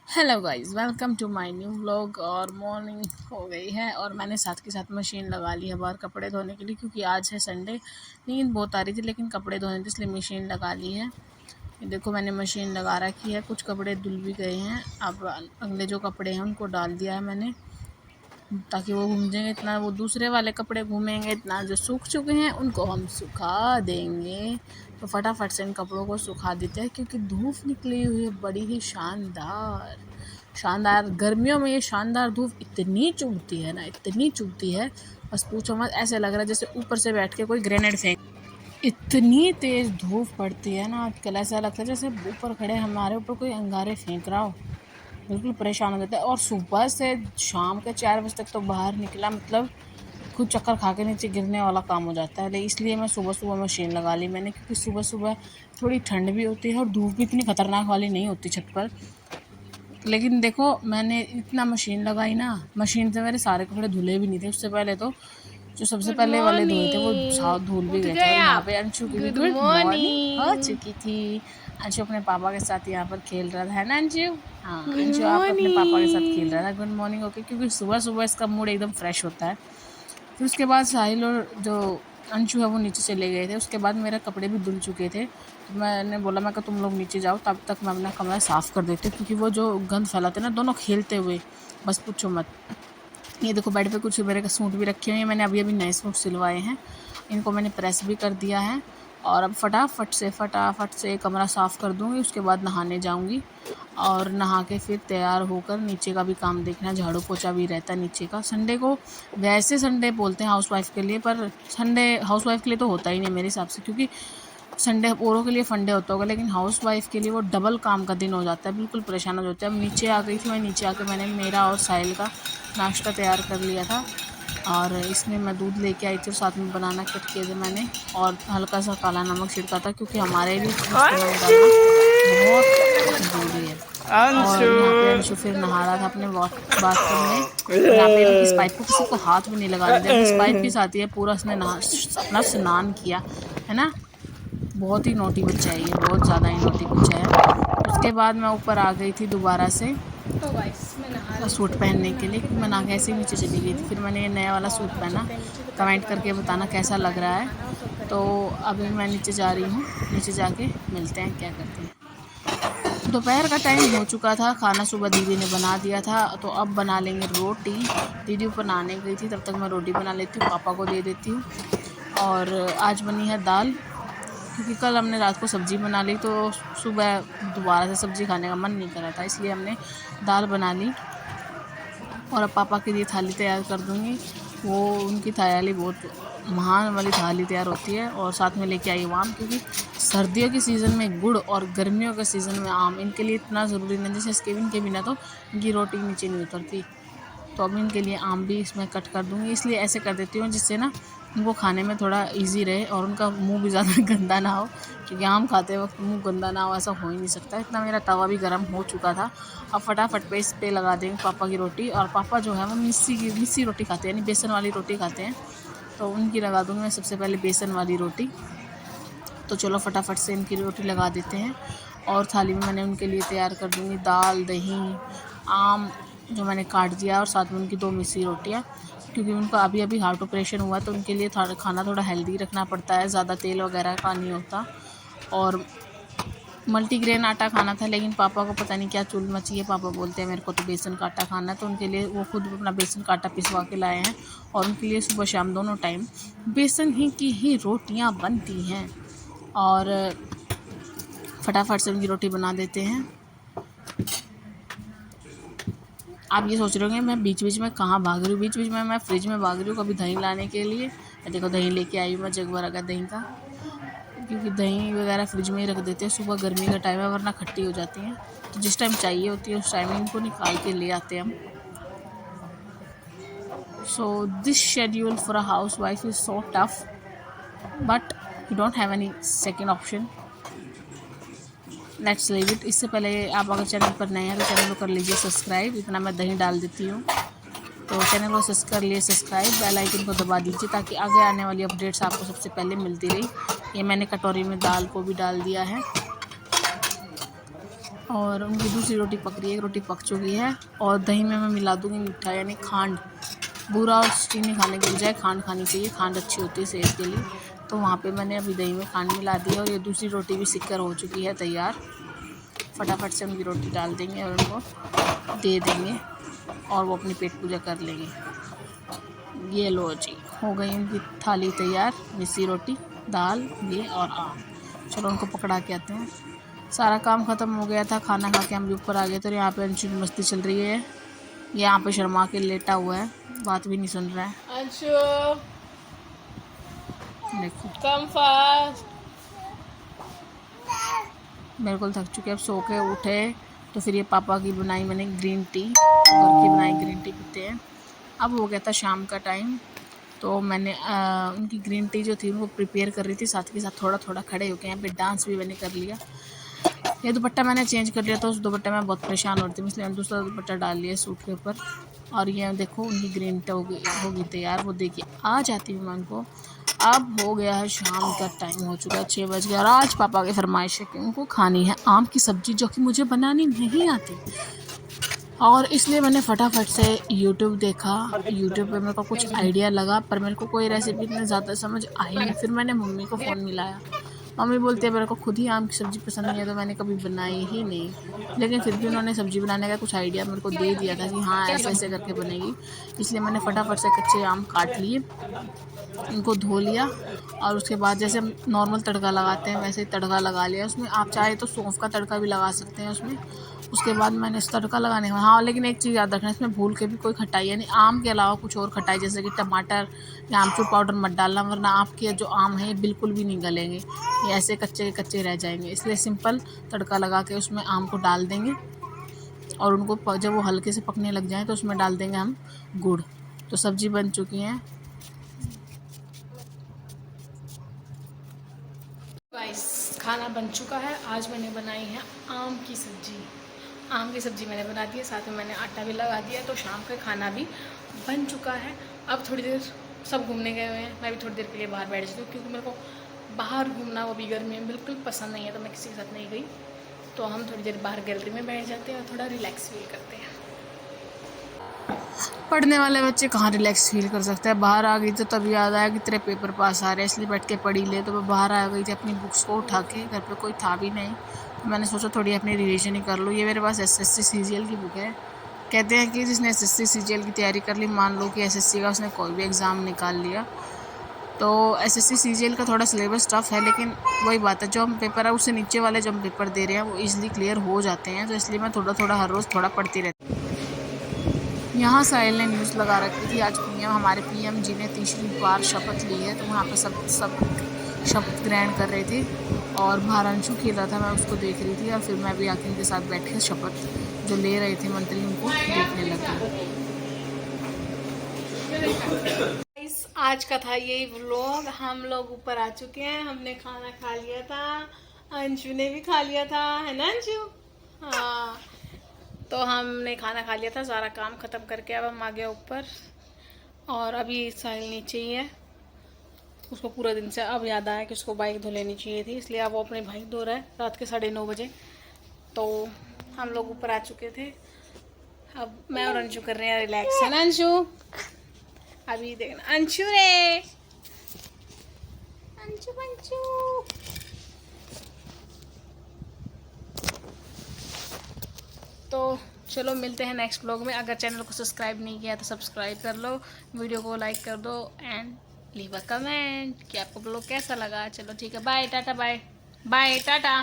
Hello guys, welcome to my new vlog. और morning हो गई है और मैंने साथ के साथ मशीन लगा ली है बाहर कपड़े धोने के लिए, क्योंकि आज है संडे। नींद बहुत आ रही थी लेकिन कपड़े धोने थे इसलिए मशीन लगा ली है। ये देखो मैंने मशीन लगा रखी है। कुछ कपड़े धुल भी गए हैं। अब अगले जो कपड़े हैं उनको डाल दिया है मैंने, ताकि वो घूम जाएंगे। इतना वो दूसरे वाले कपड़े घूमेंगे, इतना जो सूख चुके हैं उनको हम सुखा देंगे। तो फटाफट से इन कपड़ों को सुखा देते हैं, क्योंकि धूप निकली हुई है बड़ी ही शानदार शानदार। गर्मियों में ये शानदार धूप इतनी चुभती है ना, इतनी चुभती है, बस पूछो मत। ऐसे लग रहा है जैसे ऊपर से बैठ के कोई ग्रेनेड फेंक। इतनी तेज़ धूप पड़ती है ना आजकल, ऐसा लगता है जैसे ऊपर खड़े हमारे ऊपर कोई अंगारे फेंक रहा हो। बिल्कुल परेशान हो जाता है। और सुबह से शाम के 4 बजे तक तो बाहर निकला मतलब खुद चक्कर खा के नीचे गिरने वाला काम हो जाता है। इसलिए मैं सुबह सुबह मशीन लगा ली मैंने, क्योंकि सुबह सुबह थोड़ी ठंड भी होती है और धूप भी इतनी खतरनाक वाली नहीं होती छत पर। लेकिन देखो मैंने इतना मशीन लगाई ना, मशीन से मेरे सारे कपड़े धुले भी नहीं थे। उससे पहले तो जो सबसे गुड पहले वाले धोए थे वो मॉर्निंग। धुल भी उठ गए थे। गए और यहाँ आप? पे अंशु की भी गुड गुड मॉर्निंग हो मॉर्निंग। चुकी थी। अंशु अपने पापा के साथ यहाँ पर खेल रहा था, है ना अंशु? हाँ, गुड अंशु आप अपने पापा के साथ खेल रहा मॉर्निंग। था। गुड मॉर्निंग ओके, क्योंकि सुबह सुबह इसका मूड एकदम फ्रेश होता है। फिर उसके बाद साहिल और जो अंशु है वो नीचे चले गए थे। उसके बाद मेरे कपड़े भी धुल चुके थे, तो मैंने बोला मैं कि तुम लोग नीचे जाओ, तब तक मैं अपना कमरा साफ़ कर देती हूँ, क्योंकि वो जो गंद फैलाते ना दोनों खेलते हुए, बस पूछो मत। ये देखो बेड पे कुछ मेरे सूट भी रखे हुए हैं। मैंने अभी अभी नए सूट सिलवाए हैं, इनको मैंने प्रेस भी कर दिया है। और अब फटाफट से कमरा साफ़ कर दूँगी। उसके बाद नहाने जाऊँगी और नहा के फिर तैयार होकर नीचे का भी काम देखना, झाड़ू पोछा भी रहता है नीचे का। संडे को वैसे संडे बोलते हैं हाउसवाइफ़ के लिए, पर संडे हाउसवाइफ़ के लिए तो होता ही नहीं मेरे हिसाब से, क्योंकि संडे औरों के लिए फंडे होता होगा, लेकिन हाउसवाइफ़ के लिए वो डबल काम का दिन हो जाता है। बिल्कुल परेशान हो जाते हैं। अब नीचे आ गई थी मैं, नीचे आके मैंने मेरा और साहिल का नाश्ता तैयार कर लिया था। और इसमें मैं दूध लेके आई थी और साथ में बनाना कट किए थे मैंने, और हल्का सा काला नमक छिड़का था, क्योंकि हमारे लिए उसमें नमक डालना बहुत ज़रूरी है। और अंशु। यहाँ पे अंशु फिर नहा रहा था अपने बाथरूम में। यहाँ पे इस पाइप को किसी को हाथ भी नहीं लगाने दिया। इस पाइप की साथ ही है पूरा उसने अपना स्नान किया है ना। बहुत ही नोटी बच्चा है ये, बहुत ज़्यादा ही नोटी बच्चा है। उसके बाद मैं ऊपर आ गई थी दोबारा से तो गाइस मैं नहा ली सूट हूँ। पहनने नहा के लिए, के क्योंकि मैं ना मैं कैसे नीचे चली गई थी। फिर मैंने ये नया वाला सूट और पहना। जब नीचे दोपहर के कमेंट बाद करके आएंगे बताना तो कैसा खाना लग रहा है। खाना और सब तो करेंगे। अभी मैं नीचे जा रही हूँ, नीचे जाके मिलते हैं क्या करते हैं। दोपहर का टाइम हो चुका था, खाना सुबह दीदी ने बना दिया था, तो अब बना लेंगे रोटी। दीदी ऊपर नहाने गई थी, तब तक मैं रोटी बना लेती हूँ, पापा को दे देती हूँ। और आज बनी है दाल, क्योंकि कल हमने रात को सब्ज़ी बना ली, तो सुबह दोबारा से सब्ज़ी खाने का मन नहीं कर रहा था, इसलिए हमने दाल बना ली। और अब पापा के लिए थाली तैयार कर दूँगी। वो उनकी थाली बहुत महान वाली थाली तैयार होती है। और साथ में लेके आई हूँ आम, क्योंकि सर्दियों के सीज़न में गुड़ और गर्मियों के सीज़न में आम इनके लिए इतना ज़रूरी नहीं। जैसे इसके इनके बिना तो इनकी रोटी नीचे नहीं उतरती। तो अब इनके लिए आम भी इसमें कट कर दूँगी। इसलिए ऐसे कर देती हूँ जिससे ना उनको खाने में थोड़ा इजी रहे और उनका मुंह भी ज़्यादा गंदा ना हो, क्योंकि आम खाते वक्त मुंह गंदा ना हो ऐसा हो ही नहीं सकता। इतना मेरा तवा भी गर्म हो चुका था। अब फटाफट पे इस पे लगा देंगे पापा की रोटी। और पापा जो है वो मिस्सी रोटी खाते हैं, यानी बेसन वाली रोटी खाते हैं, तो उनकी लगा दूँगी मैं सबसे पहले बेसन वाली रोटी। तो चलो फटाफट से इनकी रोटी लगा देते हैं। और थाली में मैंने उनके लिए तैयार कर दूँगी दाल, दही, आम जो मैंने काट दिया, और साथ में उनकी 2 मिस्सी रोटियाँ, क्योंकि उनका अभी अभी हार्ट ऑपरेशन हुआ है, तो उनके लिए खाना थोड़ा हेल्दी रखना पड़ता है, ज़्यादा तेल वगैरह का नहीं होता। और मल्टीग्रेन आटा खाना था, लेकिन पापा को पता नहीं क्या चुल मची है। पापा बोलते हैं मेरे को तो बेसन का आटा खाना है, तो उनके लिए वो खुद अपना बेसन का आटा पिसवा के लाए हैं। और उनके लिए सुबह शाम दोनों टाइम बेसन ही की ही रोटियां बनती हैं। और फटाफट से उनकी रोटी बना देते हैं। आप ये सोच रहे होंगे मैं बीच बीच में कहाँ भाग रही हूँ। बीच बीच में मैं फ्रिज में भाग रही हूँ कभी दही लाने के लिए। देखो दही लेके आई हूँ मैं, जग भर का दही का, क्योंकि दही वगैरह फ्रिज में ही रख देते हैं। सुबह गर्मी का टाइम है, वरना खट्टी हो जाती हैं, तो जिस टाइम चाहिए होती है उस टाइम इनको निकाल के ले आते हैं हम। So this schedule for a house wife is so tough, but you don't have any second option, let's leave it. इससे पहले आप अगर चैनल पर नए हैं तो चैनल को कर लीजिए सब्सक्राइब। इतना मैं दही डाल देती हूँ, तो चैनल को कर लिए सब्सक्राइब, बेल आइकन को दबा दीजिए, ताकि आगे आने वाली अपडेट्स आपको सबसे पहले मिलती रही। ये मैंने कटोरी में दाल को भी डाल दिया है। और उनकी दूसरी रोटी पक रही है, एक रोटी पक चुकी है। और दही में मैं मिला दूँगी मीठा यानी खांड। बूरा और चीनी खाने के बजाय खांड खानी चाहिए, खांड अच्छी होती है सेहत के लिए। तो वहाँ पे मैंने अभी दही में खांड मिला दी है और ये दूसरी रोटी भी सिक्कर हो चुकी है तैयार। फटाफट से उनकी रोटी डाल देंगे और उनको दे देंगे और वो अपनी पेट पूजा कर लेंगे। ये लो जी, हो गई उनकी थाली तैयार, मिस्सी रोटी, दाल, ये और आम। चलो उनको पकड़ा के आते हैं। सारा काम ख़त्म हो गया था, खाना खा के हम भी ऊपर आ गए थे और यहाँ पे अंशु की मस्ती चल रही है। ये यहाँ पे शर्मा के लेटा हुआ है, बात भी नहीं सुन रहा है। अंशु, देखो कम फास्ट। बिल्कुल थक चुके, अब सो के उठे तो फिर ये पापा की बनाई मैंने ग्रीन टी, घर की बनाई ग्रीन टी पीते हैं। अब हो गया था शाम का टाइम, तो मैंने उनकी ग्रीन टी जो थी उनको प्रिपेयर कर रही थी, साथ के साथ थोड़ा थोड़ा खड़े होकर यहाँ पे डांस भी मैंने कर लिया। ये दुपट्टा मैंने चेंज कर लिया था, उस दुपट्टे में बहुत परेशान हो रही थी, इसलिए मैंने दूसरा दुपट्टा डाल लिया सूट के ऊपर। और ये देखो उनकी ग्रीन टी होगी तैयार, वो देखिए आ जाती हूँ मैं उनको। अब हो गया है शाम का टाइम, हो चुका है 6 बज गया और आज पापा की फरमाइश है कि उनको खानी है आम की सब्ज़ी, जो कि मुझे बनानी नहीं आती। और इसलिए मैंने फटाफट से यूट्यूब देखा। यूट्यूब पे मेरे को कुछ आइडिया लगा, पर मेरे को कोई रेसिपी इतनी ज़्यादा समझ आई नहीं। फिर मैंने मम्मी को फ़ोन मिलाया, मम्मी बोलती है मेरे को खुद ही आम की सब्ज़ी पसंद नहीं है, तो मैंने कभी बनाई ही नहीं। लेकिन फिर भी उन्होंने सब्ज़ी बनाने का कुछ आइडिया मेरे को दे दिया था कि हाँ ऐसे ऐसे करके बनेगी। इसलिए मैंने फटाफट से कच्चे आम काट लिए, इनको धो लिया और उसके बाद जैसे हम नॉर्मल तड़का लगाते हैं वैसे ही तड़का लगा लिया उसमें। आप चाहे तो सौंफ का तड़का भी लगा सकते हैं उसमें। उसके बाद मैंने इस तड़का लगाने का, हाँ लेकिन एक चीज़ याद रखना, इसमें भूल के भी कोई खटाई यानी आम के अलावा कुछ और खटाई जैसे कि टमाटर या आमचूर पाउडर मत डालना, वरना आपके जो आम हैं ये बिल्कुल भी नहीं गलेंगे, ये ऐसे कच्चे के कच्चे रह जाएंगे। इसलिए सिंपल तड़का लगा के उसमें आम को डाल देंगे और उनको जब वो हल्के से पकने लग जाएँ तो उसमें डाल देंगे हम गुड़। तो सब्ज़ी बन चुकी है। गाइस, खाना बन चुका है। आज मैंने बनाई है आम की सब्ज़ी। आम की सब्ज़ी मैंने बना दी है, साथ में मैंने आटा भी लगा दिया, तो शाम का खाना भी बन चुका है। अब थोड़ी देर सब घूमने गए हुए हैं, मैं भी थोड़ी देर के लिए बाहर बैठ जाती हूँ, क्योंकि मेरे को बाहर घूमना वो भी गर्मी में बिल्कुल पसंद नहीं है, तो मैं किसी के साथ नहीं गई। तो हम थोड़ी देर बाहर गैलरी में बैठ जाते हैं और थोड़ा रिलैक्स फील करते हैं। पढ़ने वाले बच्चे कहाँ रिलैक्स फील कर सकते हैं। बाहर आ गई तो तब याद आया कि तेरे पेपर पास आ रहे हैं, इसलिए बैठ के पढ़ ही ले। तो मैं बाहर आ गई थी अपनी बुक्स को उठा के, घर पे कोई था भी नहीं, तो मैंने सोचा थोड़ी अपनी रिविजन ही कर लूँ। ये मेरे पास एसएससी सीजीएल की बुक है। कहते हैं कि जिसने एसएससी सीजीएल की तैयारी कर ली, मान लो कि एसएससी का उसने कोई भी एग्ज़ाम निकाल लिया, तो एसएससी सीजीएल का थोड़ा सिलेबस टफ है, लेकिन वही बात है, जो हम पेपर है उससे नीचे वाले जो हम पेपर दे रहे हैं वो ईजिली क्लियर हो जाते हैं। तो इसलिए मैं थोड़ा थोड़ा हर रोज़ थोड़ा पढ़ती रहती हूँ। यहाँ साहिल ने न्यूज़ लगा रखी थी, आज हमारे पीएम जी ने तीसरी बार शपथ ली है, तो वहाँ पे सब शपथ ग्रहण कर रहे थे और बाहर अंशु खेल रहा था, मैं उसको देख रही थी और फिर मैं भी आखिर के साथ बैठ के शपथ जो ले रहे थे मंत्री उनको देखने लग गई। आज का था यही व्लॉग। हम लोग ऊपर आ चुके हैं, हमने खाना खा लिया था, अंशु ने भी खा लिया था, है ना अंशु? हाँ, तो हमने खाना खा लिया था, सारा काम ख़त्म करके अब हम आ गए ऊपर। और अभी साहिल नीचे ही है, उसको पूरा दिन से अब याद आया कि उसको बाइक धो लेनी चाहिए थी, इसलिए अब वो अपनी बाइक धो रहा है रात के 9:30 बजे। तो हम लोग ऊपर आ चुके थे, अब मैं और अंशु कर रहे हैं रिलैक्स, है ना अंशु? अभी देखना अंशु रे, अंशु अंशु। तो चलो मिलते हैं नेक्स्ट ब्लॉग में। अगर चैनल को सब्सक्राइब नहीं किया तो सब्सक्राइब कर लो, वीडियो को लाइक कर दो एंड लीव अ कमेंट कि आपको ब्लॉग कैसा लगा। चलो ठीक है, bye tata, bye bye Tata.